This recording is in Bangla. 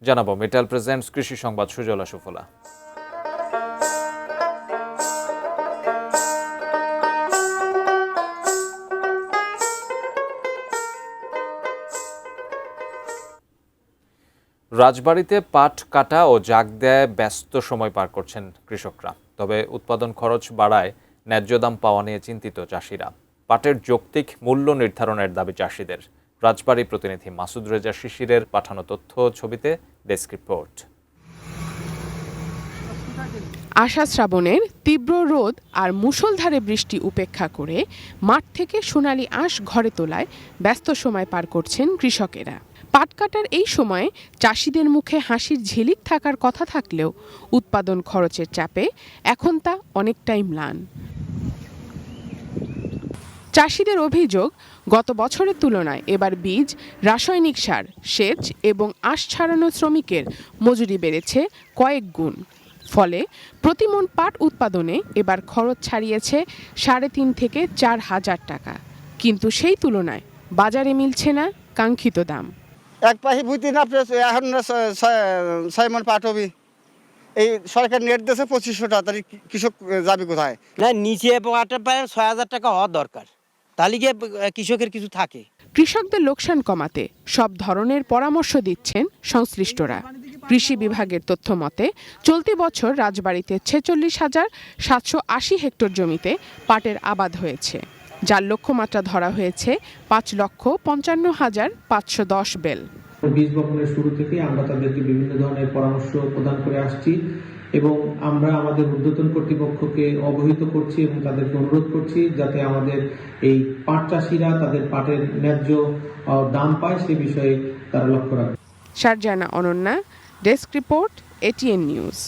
জানাবো মেটাল প্রেজেন্টস কৃষি সংবাদ সুজলা সুফলা। রাজবাড়ীতে পাট কাটা ও জাগ দেয় ব্যস্ত সময় পার করছেন কৃষকরা। তবে উৎপাদন খরচ বাড়ায় ন্যায্য দাম পাওয়া নিয়ে চিন্তিত চাষিরা। পাটের যৌক্তিক মূল্য নির্ধারণের দাবি চাষিদের। রাজবাড়ী প্রতিনিধি মাসুদ রেজা শিশিরের পাঠানো তথ্য ছবিতে ডেস্ক রিপোর্ট। আষাঢ় শ্রাবণের তীব্র রোদ আর মুষলধারে বৃষ্টি উপেক্ষা করে মাঠ থেকে সোনালী আঁশ ঘরে তোলায় ব্যস্ত সময় পার করছেন কৃষকেরা। পাট কাটার এই সময়ে চাষিদের মুখে হাসির ঝিলিক থাকার কথা থাকলেও উৎপাদন খরচের চাপে এখন তা অনেকটাই ম্লান। চাষিদের অভিযোগ, গত বছরের তুলনায় এবার বীজ, রাসায়নিক সার, সেচ এবং আঁশ ছাড়ানো শ্রমিকের মজুরি বেড়েছে কয়েক গুণ। ফলে প্রতিমণ পাট উৎপাদনে এবার খরচ ছাড়িয়েছে 3.5 থেকে 4,000 টাকা। কিন্তু সেই তুলনায় বাজারে মিলছে না কাঙ্ক্ষিত দাম। এক পাহি বুঝতে না এখন 6 মণ পাট হবে, এই সরকার নেট দিয়েছে 2500 টাকা, তাহলে কৃষক যাবে কোথায়? না, নিচে পাটের প্রায় 6,000 টাকা হওয়া দরকার, তাহলে গিয়ে কৃষকের কিছু থাকে। কৃষকদের লোকসান কমাতে সব ধরনের পরামর্শ দিচ্ছেন সংশ্লিষ্টরা। কৃষি বিভাগের তথ্য মতে চলতি বছর রাজবাড়ীতে 46,780 হেক্টর জমিতে পাটের আবাদ হয়েছে, যার লক্ষ্যমাত্রা ধরা হয়েছে 5,55,510 বেল। বীজ বপনের শুরু থেকে আমরা তাদেরকে বিভিন্ন ধরনের পরামর্শ প্রদান করে আসছি এবং আমরা আমাদের ঊর্ধ্বতন কর্তৃপক্ষকে অবহিত করছি এবং তাদেরকে অনুরোধ করছি যাতে আমাদের এই পাট চাষিরা তাদের পাটের ন্যায্য দাম পায় সে বিষয়ে তারা লক্ষ্য রাখবে। Sharjana Ananya, desk report, ATN news.